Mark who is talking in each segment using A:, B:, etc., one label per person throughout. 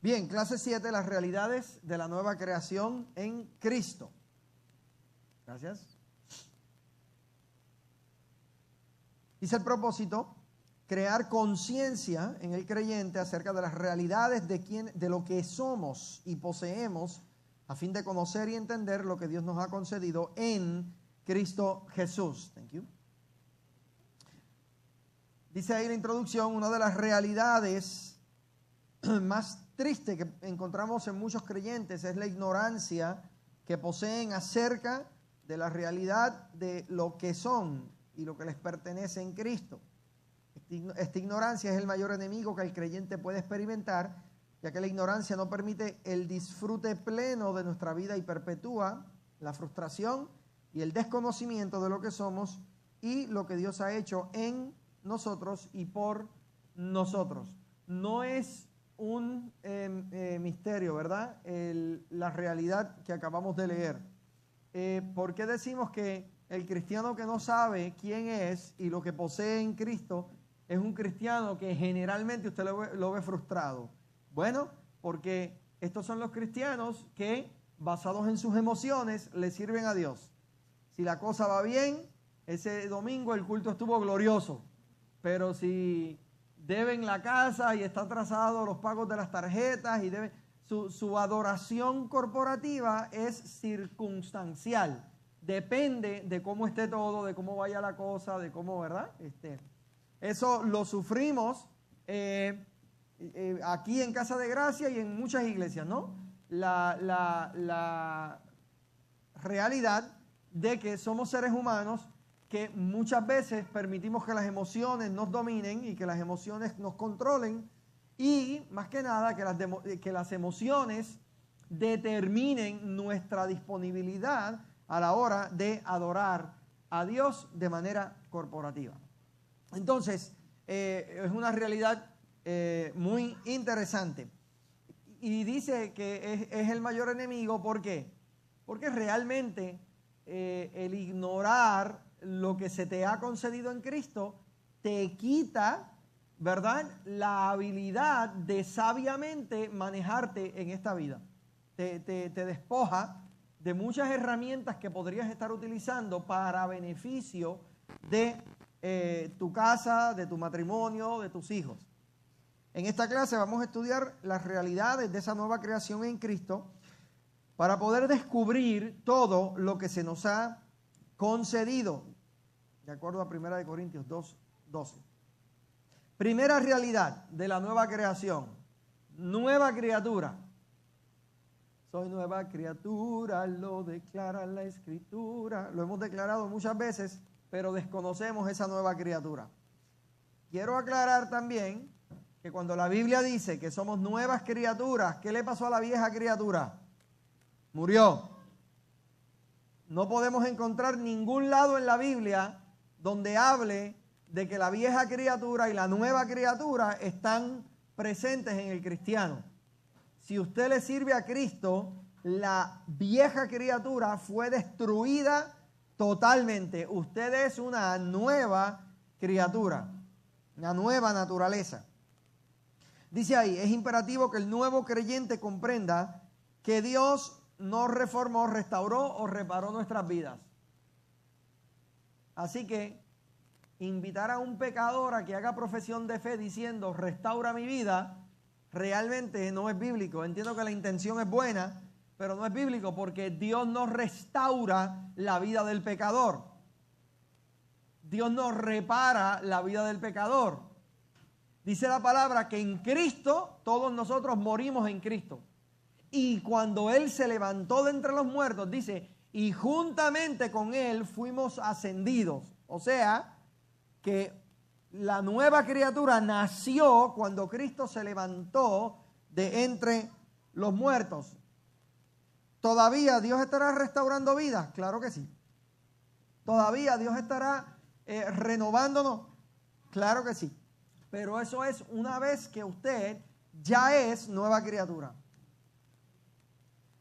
A: Bien, clase 7, las realidades de la nueva creación en Cristo. Gracias. Dice el propósito, crear conciencia en el creyente acerca de las realidades de lo que somos y poseemos, a fin de conocer y entender lo que Dios nos ha concedido en Cristo Jesús. Thank you. Dice ahí la introducción, una de las realidades más tristes que encontramos en muchos creyentes es la ignorancia que poseen acerca de la realidad de lo que son y lo que les pertenece en Cristo. Esta ignorancia es el mayor enemigo que el creyente puede experimentar, ya que la ignorancia no permite el disfrute pleno de nuestra vida y perpetúa la frustración y el desconocimiento de lo que somos y lo que Dios ha hecho en nosotros y por nosotros. No es un misterio, ¿verdad? La realidad que acabamos de leer. ¿Por qué decimos que el cristiano que no sabe quién es y lo que posee en Cristo es un cristiano que generalmente usted lo ve frustrado? Bueno, porque estos son los cristianos que, basados en sus emociones, le sirven a Dios. Si la cosa va bien, ese domingo el culto estuvo glorioso. Pero si deben la casa y está atrasado los pagos de las tarjetas y su adoración corporativa es circunstancial. Depende de cómo esté todo, de cómo vaya la cosa, de cómo, ¿verdad? Eso lo sufrimos aquí en Casa de Gracia y en muchas iglesias, ¿no? La realidad de que somos seres humanos que muchas veces permitimos que las emociones nos dominen y que las emociones nos controlen y, más que nada, que las emociones determinen nuestra disponibilidad a la hora de adorar a Dios de manera corporativa. Entonces, es una realidad muy interesante. Y dice que es el mayor enemigo, ¿por qué? Porque realmente el ignorar lo que se te ha concedido en Cristo te quita, ¿verdad?, la habilidad de sabiamente manejarte en esta vida. Te despoja de muchas herramientas que podrías estar utilizando para beneficio de tu casa, de tu matrimonio, de tus hijos. En esta clase vamos a estudiar las realidades de esa nueva creación en Cristo para poder descubrir todo lo que se nos ha concedido, de acuerdo a 1 Corintios 2:12. Primera realidad de la nueva creación, nueva criatura. Soy nueva criatura, lo declara la Escritura. Lo hemos declarado muchas veces, pero desconocemos esa nueva criatura. Quiero aclarar también que cuando la Biblia dice que somos nuevas criaturas, ¿qué le pasó a la vieja criatura? Murió. No podemos encontrar ningún lado en la Biblia donde hable de que la vieja criatura y la nueva criatura están presentes en el cristiano. Si usted le sirve a Cristo, la vieja criatura fue destruida totalmente. Usted es una nueva criatura, una nueva naturaleza. Dice ahí, es imperativo que el nuevo creyente comprenda que Dios no reformó, restauró o reparó nuestras vidas. Así que invitar a un pecador a que haga profesión de fe diciendo restaura mi vida, realmente no es bíblico. Entiendo que la intención es buena, pero no es bíblico porque Dios no restaura la vida del pecador. Dios no repara la vida del pecador. Dice la palabra que en Cristo todos nosotros morimos en Cristo. Y cuando Él se levantó de entre los muertos, dice, y juntamente con Él fuimos ascendidos. O sea, que la nueva criatura nació cuando Cristo se levantó de entre los muertos. ¿Todavía Dios estará restaurando vidas? Claro que sí. ¿Todavía Dios estará renovándonos? Claro que sí. Pero eso es una vez que usted ya es nueva criatura.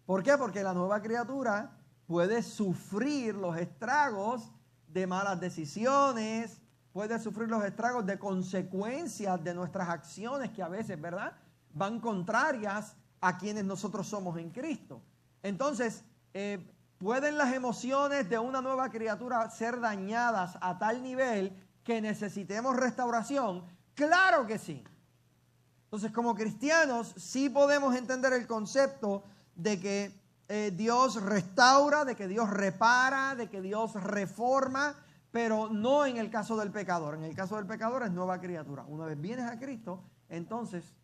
A: ¿Por qué? Porque la nueva criatura puede sufrir los estragos de malas decisiones, puede sufrir los estragos de consecuencias de nuestras acciones que a veces, ¿verdad?, van contrarias a quienes nosotros somos en Cristo. Entonces, ¿pueden las emociones de una nueva criatura ser dañadas a tal nivel que necesitemos restauración? Claro que sí. Entonces, como cristianos, sí podemos entender el concepto de que Dios restaura, de que Dios repara, de que Dios reforma, pero no en el caso del pecador. En el caso del pecador es nueva criatura. Una vez vienes a Cristo, entonces,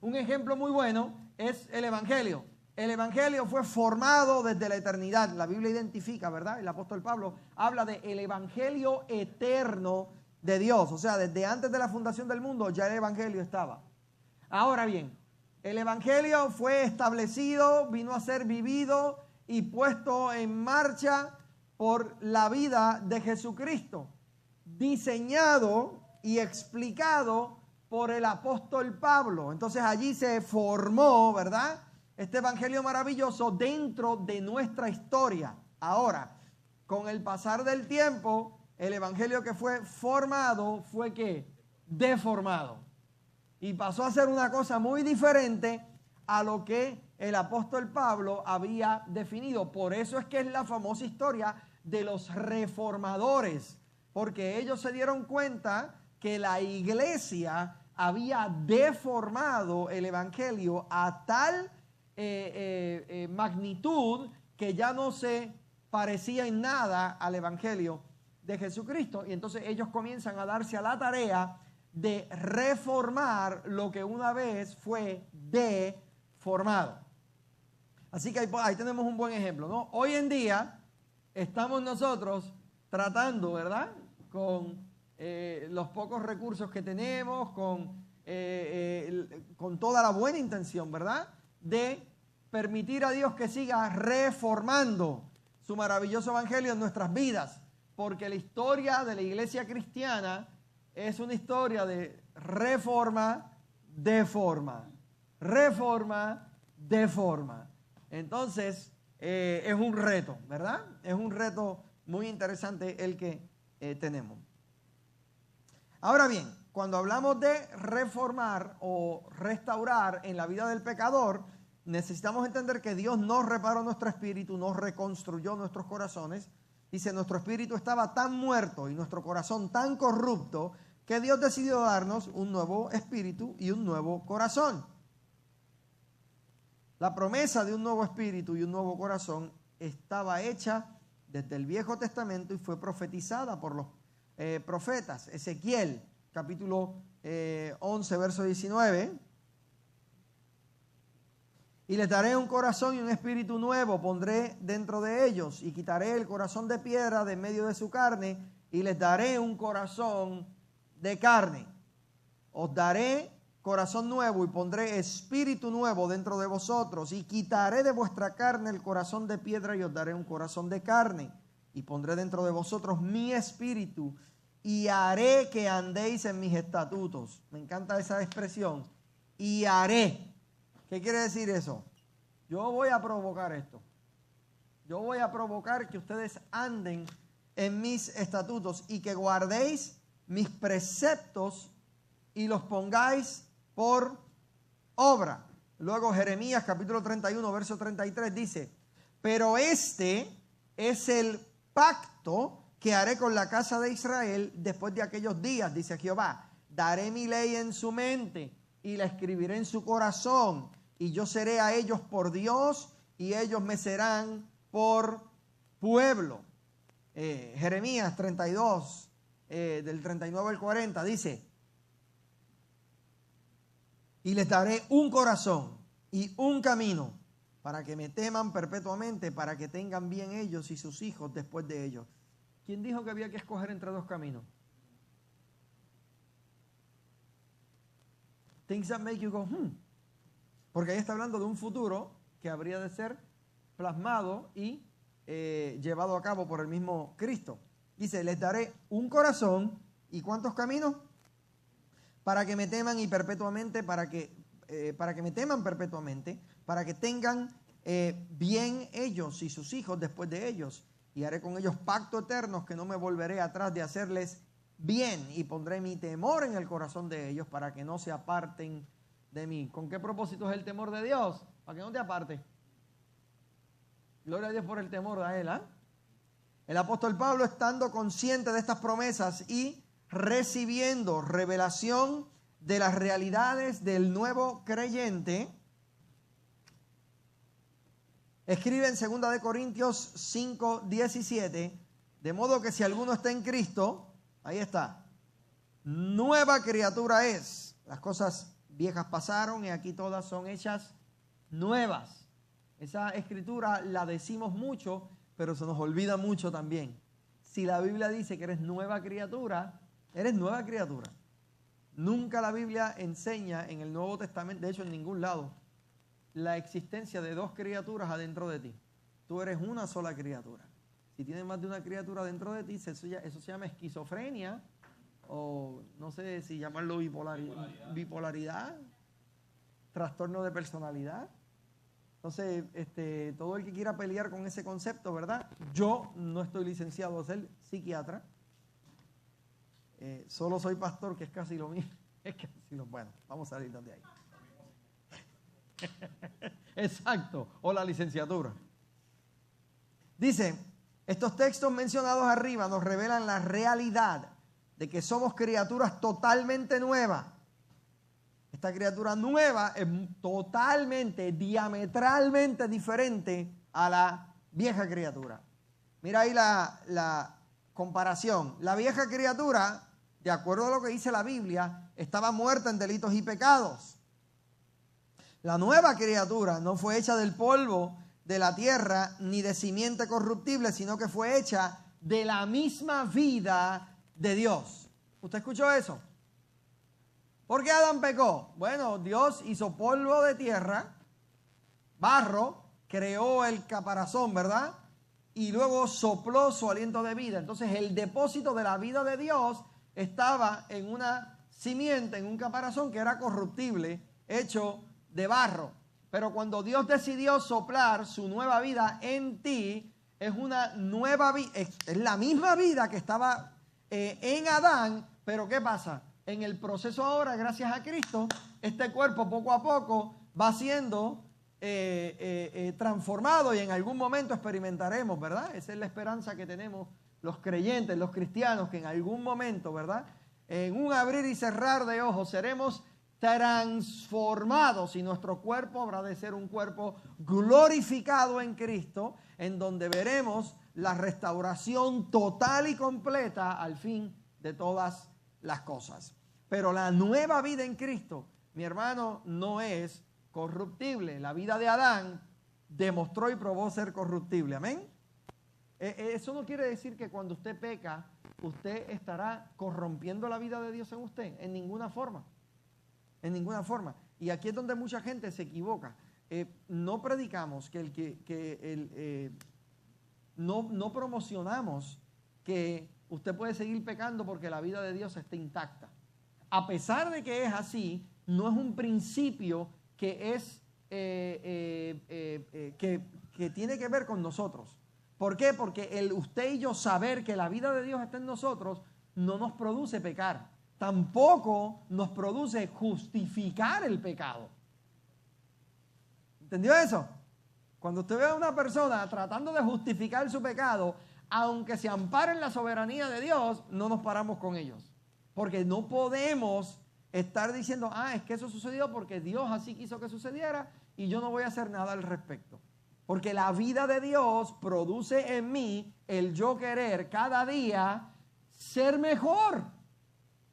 A: un ejemplo muy bueno es el Evangelio. El Evangelio fue formado desde la eternidad. La Biblia identifica, ¿verdad? El apóstol Pablo habla de el Evangelio eterno de Dios. O sea, desde antes de la fundación del mundo ya el Evangelio estaba. Ahora bien, el Evangelio fue establecido, vino a ser vivido y puesto en marcha por la vida de Jesucristo, diseñado y explicado por el apóstol Pablo. Entonces allí se formó, ¿verdad?, este evangelio maravilloso dentro de nuestra historia. Ahora, con el pasar del tiempo, el evangelio que fue formado fue ¿qué? Deformado. Y pasó a ser una cosa muy diferente a lo que el apóstol Pablo había definido. Por eso es que es la famosa historia de los reformadores, porque ellos se dieron cuenta que la iglesia había deformado el evangelio a tal magnitud que ya no se parecía en nada al evangelio de Jesucristo. Y entonces ellos comienzan a darse a la tarea de reformar lo que una vez fue deformado. Así que ahí tenemos un buen ejemplo, ¿no? Hoy en día estamos nosotros tratando, ¿verdad?, con los pocos recursos que tenemos, con toda la buena intención, ¿verdad?, de permitir a Dios que siga reformando su maravilloso evangelio en nuestras vidas, porque la historia de la iglesia cristiana es una historia de reforma, deforma, reforma, deforma. Entonces, es un reto, ¿verdad? Es un reto muy interesante el que tenemos. Ahora bien, cuando hablamos de reformar o restaurar en la vida del pecador, necesitamos entender que Dios no reparó nuestro espíritu, no reconstruyó nuestros corazones. Dice, nuestro espíritu estaba tan muerto y nuestro corazón tan corrupto que Dios decidió darnos un nuevo espíritu y un nuevo corazón. La promesa de un nuevo espíritu y un nuevo corazón estaba hecha desde el Viejo Testamento y fue profetizada por los profetas. Ezequiel, capítulo 11, verso 19. Y les daré un corazón y un espíritu nuevo, pondré dentro de ellos, y quitaré el corazón de piedra de en medio de su carne, y les daré un corazón de carne. Os daré corazón nuevo y pondré espíritu nuevo dentro de vosotros, y quitaré de vuestra carne el corazón de piedra y os daré un corazón de carne, y pondré dentro de vosotros mi espíritu, y haré que andéis en mis estatutos. Me encanta esa expresión, y haré. ¿Qué quiere decir eso? Yo voy a provocar esto. Yo voy a provocar que ustedes anden en mis estatutos y que guardéis mis preceptos y los pongáis por obra. Luego Jeremías capítulo 31, verso 33 dice, pero este es el pacto que haré con la casa de Israel después de aquellos días, dice Jehová. Daré mi ley en su mente y la escribiré en su corazón, y yo seré a ellos por Dios y ellos me serán por pueblo. Jeremías 32, del 39 al 40 dice, y les daré un corazón y un camino para que me teman perpetuamente, para que tengan bien ellos y sus hijos después de ellos. ¿Quién dijo que había que escoger entre dos caminos? Things that make you go, Porque ahí está hablando de un futuro que habría de ser plasmado y llevado a cabo por el mismo Cristo. Dice, les daré un corazón y ¿cuántos caminos? Para que me teman y perpetuamente, para que me teman perpetuamente, para que tengan bien ellos y sus hijos después de ellos. Y haré con ellos pacto eterno, que no me volveré atrás de hacerles bien, y pondré mi temor en el corazón de ellos para que no se aparten de mí. ¿Con qué propósito es el temor de Dios? Para que no te apartes. Gloria a Dios por el temor de Él, ¿eh? El apóstol Pablo, estando consciente de estas promesas y recibiendo revelación de las realidades del nuevo creyente, escribe en 2 de Corintios 5, 17, de modo que si alguno está en Cristo, ahí está, nueva criatura es. Las cosas viejas pasaron y aquí todas son hechas nuevas. Esa escritura la decimos mucho, pero se nos olvida mucho también. Si la Biblia dice que eres nueva criatura, eres nueva criatura. Nunca la Biblia enseña en el Nuevo Testamento, de hecho en ningún lado, la existencia de dos criaturas adentro de ti. Tú eres una sola criatura. Si tienes más de una criatura dentro de ti, eso se llama esquizofrenia, o no sé si llamarlo bipolaridad, trastorno de personalidad. Entonces, todo el que quiera pelear con ese concepto, ¿verdad? Yo no estoy licenciado a ser psiquiatra. Solo soy pastor, que es casi lo mismo. Bueno, vamos a salir de ahí. Exacto, o la licenciatura. Dice, estos textos mencionados arriba nos revelan la realidad de que somos criaturas totalmente nuevas. Esta criatura nueva es totalmente, diametralmente diferente a la vieja criatura. Mira ahí la comparación. La vieja criatura, de acuerdo a lo que dice la Biblia, estaba muerta en delitos y pecados. La nueva criatura no fue hecha del polvo de la tierra ni de simiente corruptible, sino que fue hecha de la misma vida de Dios. ¿Usted escuchó eso? ¿Por qué Adán pecó? Bueno, Dios hizo polvo de tierra, barro, creó el caparazón, ¿verdad? Y luego sopló su aliento de vida. Entonces el depósito de la vida de Dios estaba en una simiente, en un caparazón que era corruptible, hecho de barro. Pero cuando Dios decidió soplar su nueva vida en ti, es una nueva vida, es la misma vida que estaba en Adán, pero ¿qué pasa? En el proceso ahora, gracias a Cristo, este cuerpo poco a poco va siendo transformado y en algún momento experimentaremos, ¿verdad? Esa es la esperanza que tenemos los creyentes, los cristianos, que en algún momento, ¿verdad? En un abrir y cerrar de ojos seremos transformados y nuestro cuerpo habrá de ser un cuerpo glorificado en Cristo, en donde veremos la restauración total y completa al fin de todas las cosas. Pero la nueva vida en Cristo, mi hermano, no es corruptible. La vida de Adán demostró y probó ser corruptible. Amén. Eso no quiere decir que cuando usted peca, usted estará corrompiendo la vida de Dios en usted. En ninguna forma. En ninguna forma. Y aquí es donde mucha gente se equivoca. No predicamos no promocionamos que usted puede seguir pecando porque la vida de Dios esté intacta. A pesar de que es así, no es un principio que es que tiene que ver con nosotros. ¿Por qué? Porque usted y yo saber que la vida de Dios está en nosotros no nos produce pecar. Tampoco nos produce justificar el pecado. ¿Entendió eso? Cuando usted ve a una persona tratando de justificar su pecado, aunque se ampare en la soberanía de Dios, no nos paramos con ellos. Porque no podemos estar diciendo, es que eso sucedió porque Dios así quiso que sucediera y yo no voy a hacer nada al respecto. Porque la vida de Dios produce en mí el yo querer cada día ser mejor.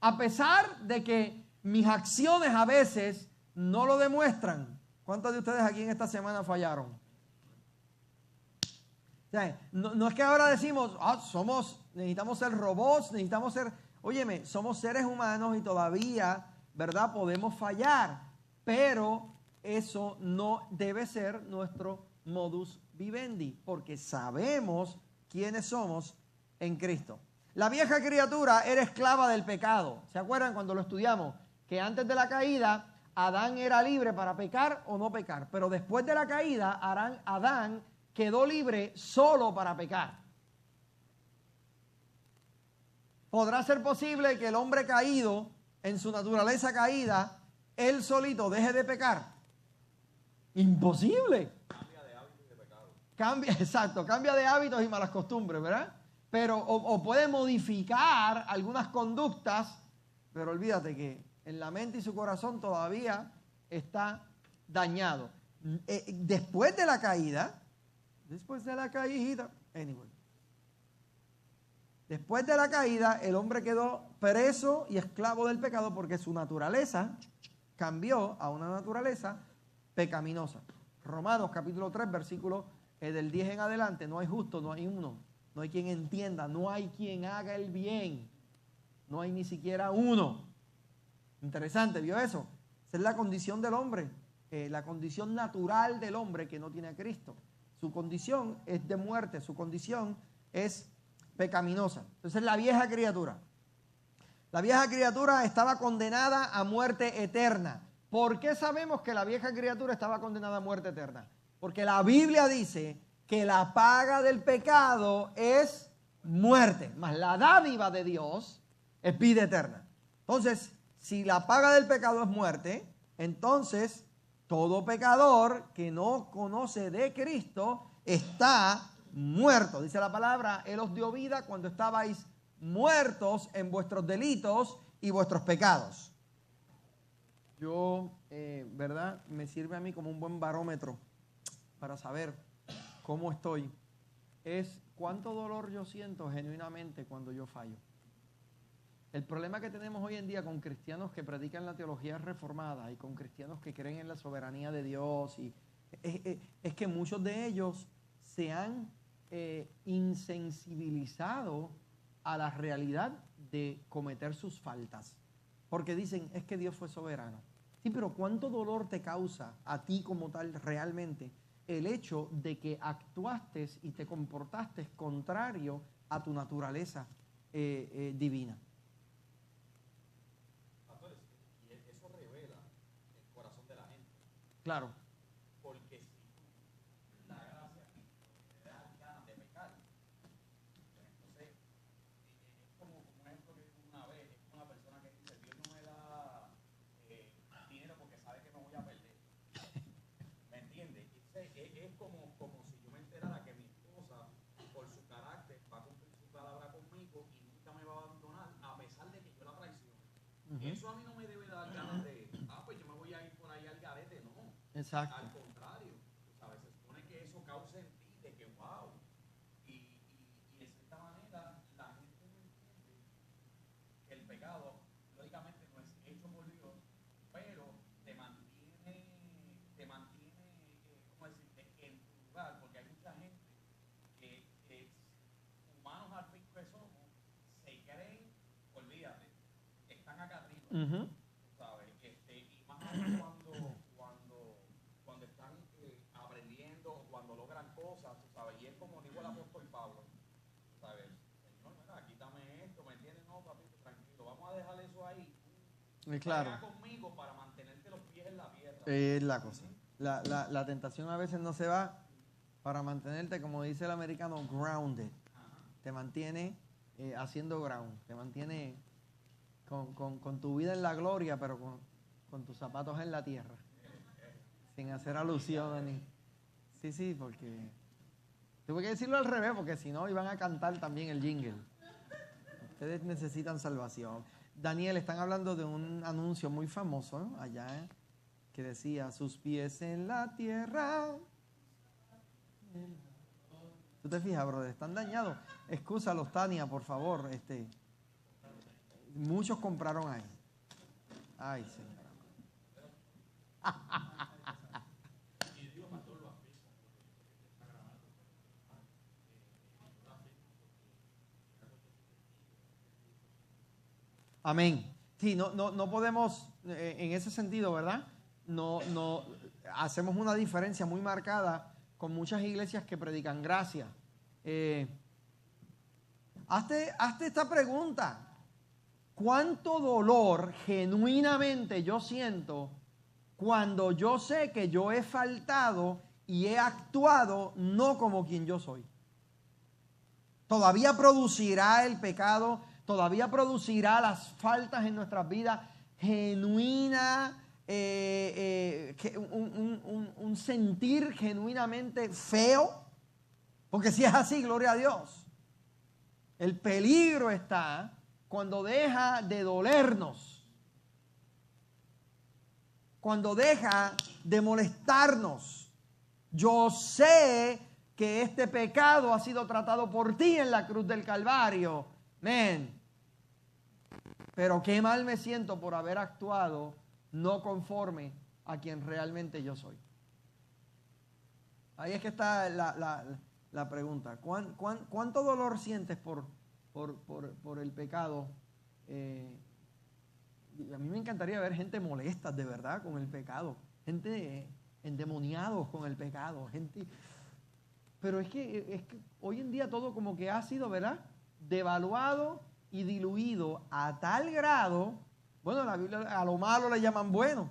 A: A pesar de que mis acciones a veces no lo demuestran. ¿Cuántos de ustedes aquí en esta semana fallaron? O sea, no es que ahora decimos, necesitamos ser robots, necesitamos ser... Óyeme, somos seres humanos y todavía, ¿verdad? Podemos fallar, pero eso no debe ser nuestro modus vivendi, porque sabemos quiénes somos en Cristo. La vieja criatura era esclava del pecado. ¿Se acuerdan cuando lo estudiamos? Que antes de la caída, Adán era libre para pecar o no pecar, pero después de la caída, Adán quedó libre solo para pecar. ¿Podrá ser posible que el hombre caído, en su naturaleza caída, él solito deje de pecar? Imposible.
B: Cambia de hábitos y de pecado.
A: Cambia de hábitos y malas costumbres, ¿verdad? Pero, o puede modificar algunas conductas, pero olvídate que en la mente y su corazón todavía está dañado. Después de la caída, anyway. Después de la caída, el hombre quedó preso y esclavo del pecado porque su naturaleza cambió a una naturaleza pecaminosa. Romanos capítulo 3, versículo del 10 en adelante, no hay justo, no hay uno, no hay quien entienda, no hay quien haga el bien, no hay ni siquiera uno. Interesante, ¿vio eso? Esa es la condición del hombre, la condición natural del hombre que no tiene a Cristo. Su condición es de muerte, su condición es pecaminosa. Entonces la vieja criatura estaba condenada a muerte eterna. ¿Por qué sabemos que la vieja criatura estaba condenada a muerte eterna? Porque la Biblia dice que la paga del pecado es muerte, mas la dádiva de Dios es vida eterna. Entonces, si la paga del pecado es muerte, entonces todo pecador que no conoce de Cristo está muerto. Dice la palabra, Él os dio vida cuando estabais muertos en vuestros delitos y vuestros pecados. Yo, ¿verdad? Me sirve a mí como un buen barómetro para saber cómo estoy. Es cuánto dolor yo siento genuinamente cuando yo fallo. El problema que tenemos hoy en día con cristianos que predican la teología reformada y con cristianos que creen en la soberanía de Dios es que muchos de ellos se han insensibilizado a la realidad de cometer sus faltas. Porque dicen, es que Dios fue soberano. Sí, pero ¿cuánto dolor te causa a ti como tal realmente el hecho de que actuaste y te comportaste contrario a tu naturaleza divina?
B: Y eso revela el corazón de la gente.
A: Claro.
B: Porque si tú la gracia a Cristo te da ganas de pecar, entonces es como un ejemplo que vi una vez, es como una persona que dice, Dios no me da dinero porque sabe que me voy a perder. ¿Me entiendes? Es como si yo me enterara que mi esposa, por su carácter, va a cumplir su palabra conmigo y nunca me va a abandonar a pesar de que yo la traiciono. Eso a mí no me debe dar ganas de, pues yo me voy a ir por ahí al garete, no.
A: Exacto.
B: Al contrario, ¿sabes? Se supone que eso cause en ti de que wow. Y de cierta manera la gente no entiende que el pecado, lógicamente, no es hecho por Dios, pero te mantiene, ¿cómo decirte?, en tu lugar, porque hay mucha gente que humanos al fin que somos, se creen, olvídate, están acá arriba, ¿sabes? Y más cuando están aprendiendo o cuando logran cosas, ¿sabes? Y es como dijo el apóstol Pablo, ¿sabes? Señor, mira, quítame esto, ¿me entiendes? No, papito, tranquilo, vamos a dejar eso ahí.
A: Claro.
B: Vaya conmigo para mantenerte los pies en la tierra.
A: Es la cosa. La tentación a veces no se va para mantenerte, como dice el americano, grounded. Te mantiene haciendo ground, te mantiene con tu vida en la gloria, pero con tus zapatos en la tierra. Sin hacer alusión a ni. Sí, porque tuve que decirlo al revés, porque si no iban a cantar también el jingle. Ustedes necesitan salvación. Daniel, están hablando de un anuncio muy famoso allá, que decía, sus pies en la tierra. ¿Tú te fijas, brother? Están dañados. Excúsalos, Tania, por favor. Muchos compraron ahí. Ay, señor. Amén. Sí, no podemos, en ese sentido, ¿verdad? No hacemos una diferencia muy marcada con muchas iglesias que predican gracia. Hazte esta pregunta. ¿Cuánto dolor genuinamente yo siento cuando yo sé que yo he faltado y he actuado no como quien yo soy? ¿Todavía producirá el pecado? ¿Todavía producirá las faltas en nuestras vidas genuina un sentir genuinamente feo, porque si es así, gloria a Dios. El peligro está cuando deja de dolernos, cuando deja de molestarnos. Yo sé que este pecado ha sido tratado por ti en la cruz del Calvario. Men. Pero qué mal me siento por haber actuado no conforme a quien realmente yo soy. Ahí es que está la pregunta. ¿Cuánto dolor sientes por el pecado? A mí me encantaría ver gente molesta de verdad con el pecado. Gente endemoniados con el pecado. Pero es que hoy en día todo como que ha sido, ¿verdad?, devaluado y diluido a tal grado. Bueno, la Biblia a lo malo le llaman bueno.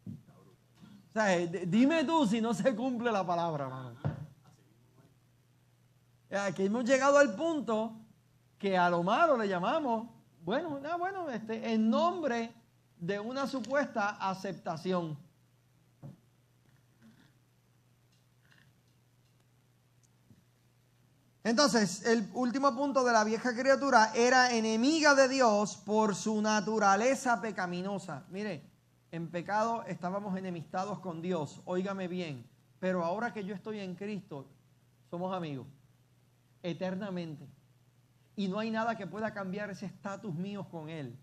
A: O sea, dime tú si no se cumple la palabra, hermano. Aquí hemos llegado al punto que a lo malo le llamamos bueno, en nombre de una supuesta aceptación. Entonces, el último punto de la vieja criatura era enemiga de Dios por su naturaleza pecaminosa. Mire, en pecado estábamos enemistados con Dios, óigame bien, pero ahora que yo estoy en Cristo, somos amigos, eternamente. Y no hay nada que pueda cambiar ese estatus mío con Él.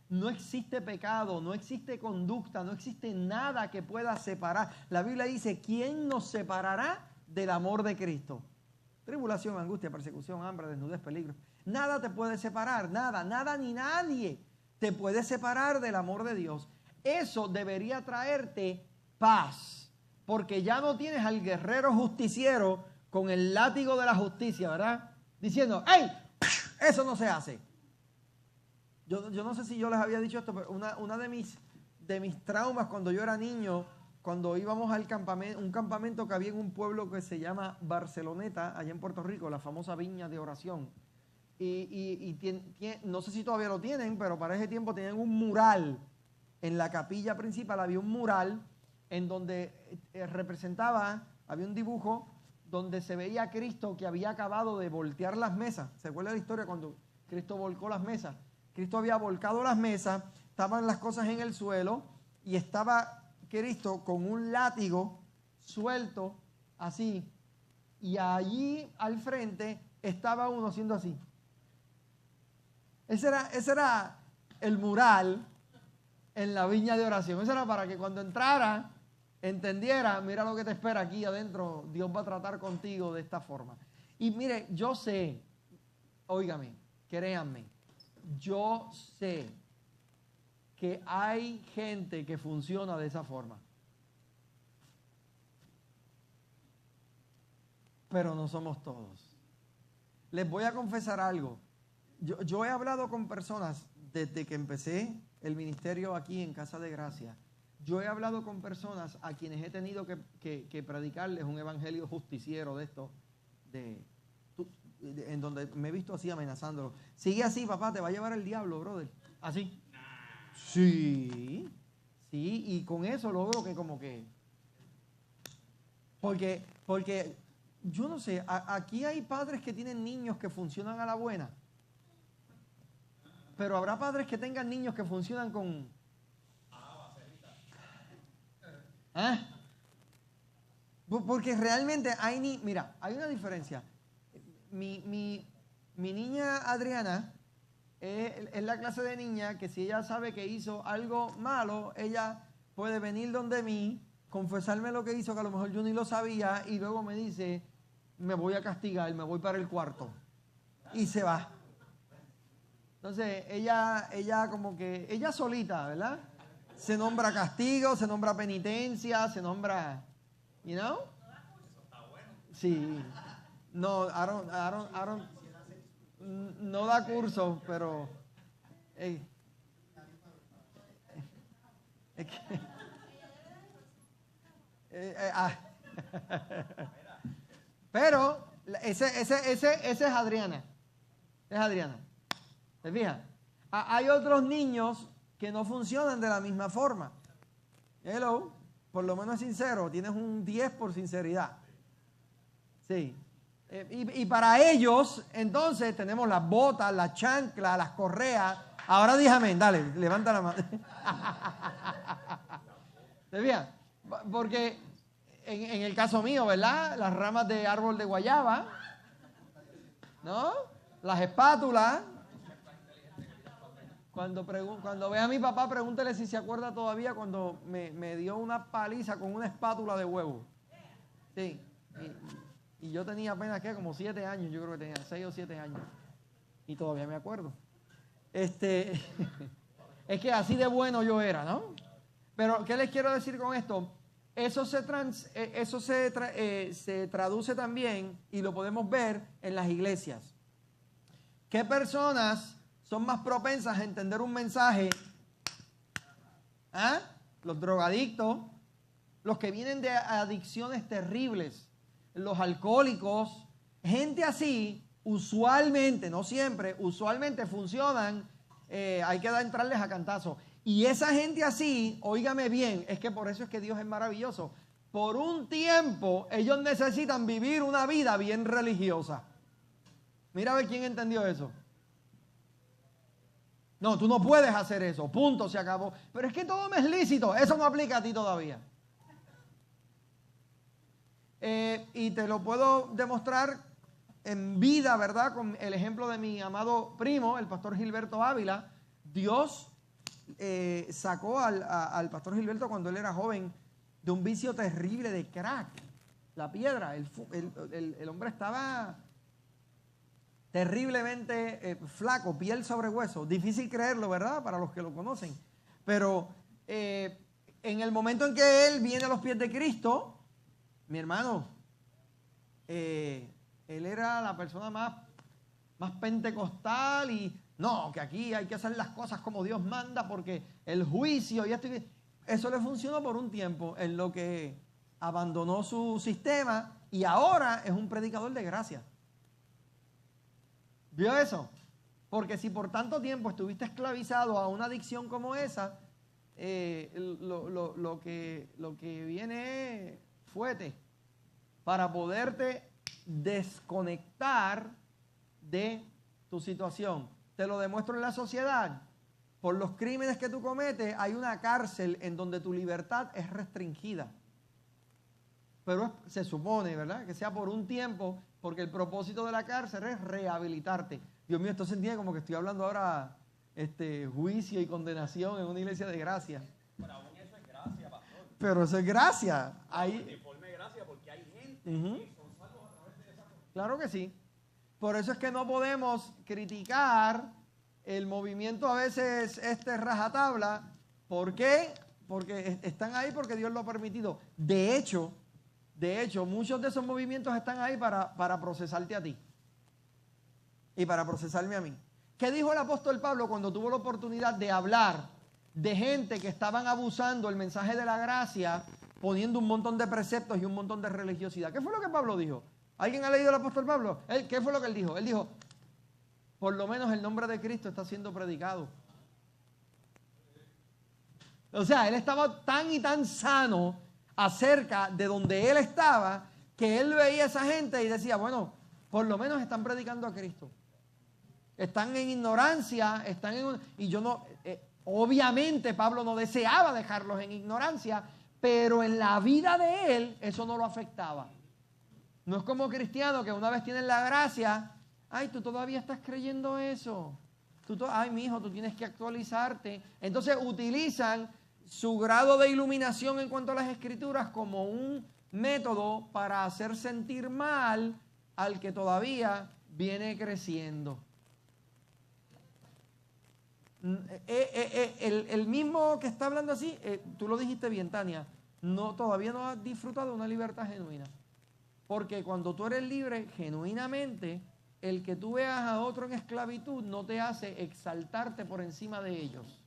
A: No existe pecado, no existe conducta, no existe nada que pueda separar. La Biblia dice, ¿quién nos separará del amor de Cristo? Tribulación, angustia, persecución, hambre, desnudez, peligro. Nada te puede separar, nada ni nadie te puede separar del amor de Dios. Eso debería traerte paz, porque ya no tienes al guerrero justiciero con el látigo de la justicia, ¿verdad? Diciendo, ¡hey! Eso no se hace. Yo no sé si yo les había dicho esto, pero una de mis traumas cuando yo era niño, cuando íbamos al campamento, un campamento que había en un pueblo que se llama Barceloneta, allá en Puerto Rico, la famosa viña de oración. No sé si todavía lo tienen, pero para ese tiempo tenían un mural. En la capilla principal había un mural en donde había un dibujo donde se veía a Cristo que había acabado de voltear las mesas. ¿Se acuerda la historia cuando Cristo volcó las mesas? Cristo había volcado las mesas, estaban las cosas en el suelo y estaba Cristo con un látigo suelto, así, y allí al frente estaba uno haciendo así. Ese era el mural en la viña de oración. Eso era para que cuando entrara, entendiera, mira lo que te espera aquí adentro, Dios va a tratar contigo de esta forma. Y mire, yo sé, óigame, créanme, yo sé que hay gente que funciona de esa forma. Pero no somos todos. Les voy a confesar algo. Yo he hablado con personas desde que empecé el ministerio aquí en Casa de Gracia. Yo he hablado con personas a quienes he tenido que predicarles un evangelio justiciero de esto, en donde me he visto así amenazándolo. Sigue así, papá, te va a llevar el diablo, brother. Así. Sí, y con eso logro que como que... Porque yo no sé, aquí hay padres que tienen niños que funcionan a la buena, pero habrá padres que tengan niños que funcionan con... ¿Ah? Porque realmente mira, hay una diferencia. Mi niña Adriana es la clase de niña que si ella sabe que hizo algo malo, ella puede venir donde mí, confesarme lo que hizo, que a lo mejor yo ni lo sabía, y luego me dice, me voy a castigar, me voy para el cuarto. Y se va. Entonces, ella como que, ella solita, ¿verdad? Se nombra castigo, se nombra penitencia, se nombra, you know? Sí. No, Aaron no da curso, pero pero ese es Adriana. Es Adriana. ¿Te fijas? Hay otros niños que no funcionan de la misma forma. Hello, por lo menos sincero, tienes un 10 por sinceridad. Sí. Y para ellos, entonces, tenemos las botas, las chanclas, las correas. Ahora dígame, dale, levanta la mano. ¿Te fijas? Porque en el caso mío, ¿verdad? Las ramas de árbol de guayaba, ¿no? Las espátulas. Cuando vea a mi papá, pregúntele si se acuerda todavía cuando me dio una paliza con una espátula de huevo. Sí. Y yo tenía apenas, ¿qué? Como 7 años, yo creo que tenía 6 o 7 años. Y todavía me acuerdo. Es que así de bueno yo era, ¿no? Pero, ¿qué les quiero decir con esto? Eso se traduce también, y lo podemos ver en las iglesias. ¿Qué personas son más propensas a entender un mensaje? ¿Ah? Los drogadictos, los que vienen de adicciones terribles, los alcohólicos, gente así, usualmente, no siempre, usualmente funcionan, hay que entrarles a cantazo. Y esa gente así, óigame bien, es que por eso es que Dios es maravilloso. Por un tiempo, ellos necesitan vivir una vida bien religiosa. Mira a ver quién entendió eso. No, tú no puedes hacer eso, punto, se acabó. Pero es que todo me es lícito, eso no aplica a ti todavía. Y te lo puedo demostrar en vida, ¿verdad? Con el ejemplo de mi amado primo, el pastor Gilberto Ávila. Dios sacó al pastor Gilberto cuando él era joven de un vicio terrible de crack, la piedra. El hombre estaba terriblemente flaco, piel sobre hueso. Difícil creerlo, ¿verdad? Para los que lo conocen. Pero en el momento en que él viene a los pies de Cristo, mi hermano, él era la persona más pentecostal y no, que aquí hay que hacer las cosas como Dios manda porque el juicio y esto. Eso le funcionó por un tiempo en lo que abandonó su sistema y ahora es un predicador de gracia. ¿Vio eso? Porque si por tanto tiempo estuviste esclavizado a una adicción como esa, lo que viene es fuerte para poderte desconectar de tu situación. Te lo demuestro en la sociedad. Por los crímenes que tú cometes, hay una cárcel en donde tu libertad es restringida. Pero se supone, ¿verdad?, que sea por un tiempo, porque el propósito de la cárcel es rehabilitarte. Dios mío, esto se entiende como que estoy hablando ahora juicio y condenación en una iglesia de gracia.
B: Pero aún eso es gracia, pastor.
A: Pero eso es gracia.
B: Ahí, de forma de gracia, porque hay gente que son salvos a través de esa cosa.
A: Claro que sí. Por eso es que no podemos criticar el movimiento a veces rajatabla. ¿Por qué? Porque están ahí porque Dios lo ha permitido. De hecho, muchos de esos movimientos están ahí para procesarte a ti y para procesarme a mí. ¿Qué dijo el apóstol Pablo cuando tuvo la oportunidad de hablar de gente que estaban abusando el mensaje de la gracia, poniendo un montón de preceptos y un montón de religiosidad? ¿Qué fue lo que Pablo dijo? ¿Alguien ha leído el apóstol Pablo? ¿Qué fue lo que él dijo? Él dijo, por lo menos el nombre de Cristo está siendo predicado. O sea, él estaba tan y tan sano acerca de donde él estaba, que él veía a esa gente y decía, bueno, por lo menos están predicando a Cristo. Están en ignorancia, y yo no, obviamente Pablo no deseaba dejarlos en ignorancia, pero en la vida de él eso no lo afectaba. No es como cristiano que una vez tienen la gracia, ay, tú todavía estás creyendo eso. Ay, mi hijo, tú tienes que actualizarte. Entonces utilizan su grado de iluminación en cuanto a las escrituras como un método para hacer sentir mal al que todavía viene creciendo. El mismo que está hablando así, tú lo dijiste bien, Tania, todavía no has disfrutado de una libertad genuina. Porque cuando tú eres libre genuinamente, el que tú veas a otro en esclavitud no te hace exaltarte por encima de ellos.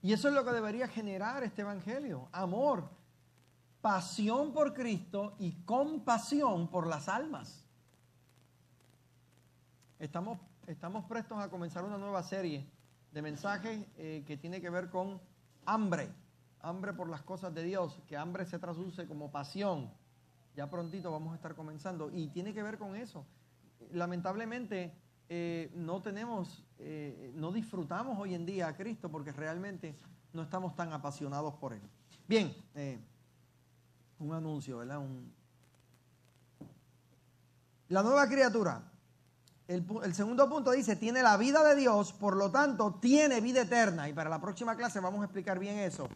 A: Y eso es lo que debería generar este evangelio: amor, pasión por Cristo y compasión por las almas. Estamos prestos a comenzar una nueva serie de mensajes que tiene que ver con hambre por las cosas de Dios, que hambre se traduce como pasión. Ya prontito vamos a estar comenzando y tiene que ver con eso. Lamentablemente no disfrutamos hoy en día a Cristo porque realmente no estamos tan apasionados por Él. Bien, un anuncio, ¿verdad? La nueva criatura. El segundo punto dice, tiene la vida de Dios, por lo tanto, tiene vida eterna. Y para la próxima clase vamos a explicar bien eso.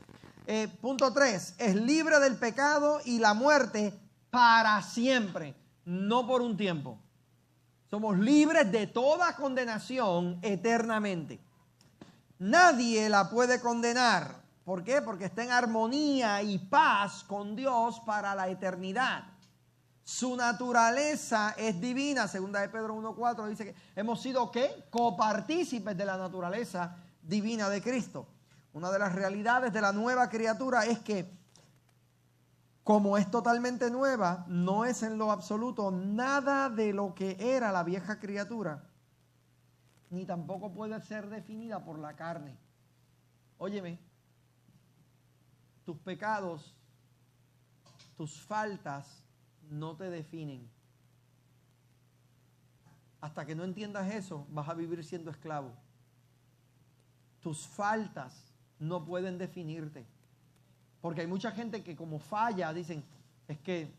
A: Punto 3, es libre del pecado y la muerte para siempre, no por un tiempo. Somos libres de toda condenación eternamente. Nadie la puede condenar. ¿Por qué? Porque está en armonía y paz con Dios para la eternidad. Su naturaleza es divina. Segunda de Pedro 1:4 dice que hemos sido, ¿qué? Copartícipes de la naturaleza divina de Cristo. Una de las realidades de la nueva criatura es que, como es totalmente nueva, no es en lo absoluto nada de lo que era la vieja criatura, ni tampoco puede ser definida por la carne. Óyeme, tus pecados, tus faltas, no te definen. Hasta que no entiendas eso, vas a vivir siendo esclavo. Tus faltas no pueden definirte. Porque hay mucha gente que como falla, dicen, es que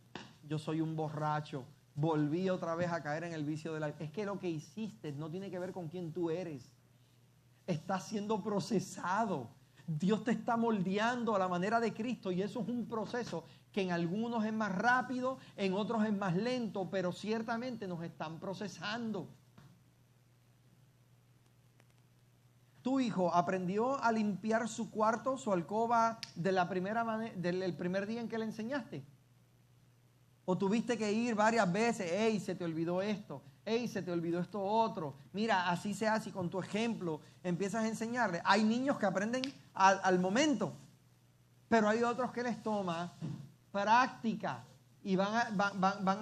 A: yo soy un borracho, volví otra vez a caer en el vicio de la... Es que lo que hiciste no tiene que ver con quién tú eres. Estás siendo procesado. Dios te está moldeando a la manera de Cristo y eso es un proceso que en algunos es más rápido, en otros es más lento, pero ciertamente nos están procesando. ¿Tu hijo aprendió a limpiar su cuarto, su alcoba del primer día en que le enseñaste? ¿O tuviste que ir varias veces? ¡Ey, se te olvidó esto! ¡Ey, se te olvidó esto otro! Mira, así se hace y con tu ejemplo empiezas a enseñarle. Hay niños que aprenden al momento, pero hay otros que les toma práctica y van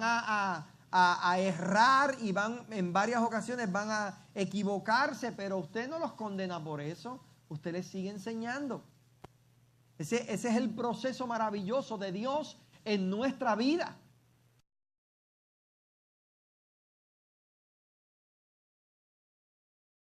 A: a errar y en varias ocasiones van a equivocarse, pero usted no los condena por eso, usted les sigue enseñando. Ese es el proceso maravilloso de Dios en nuestra vida.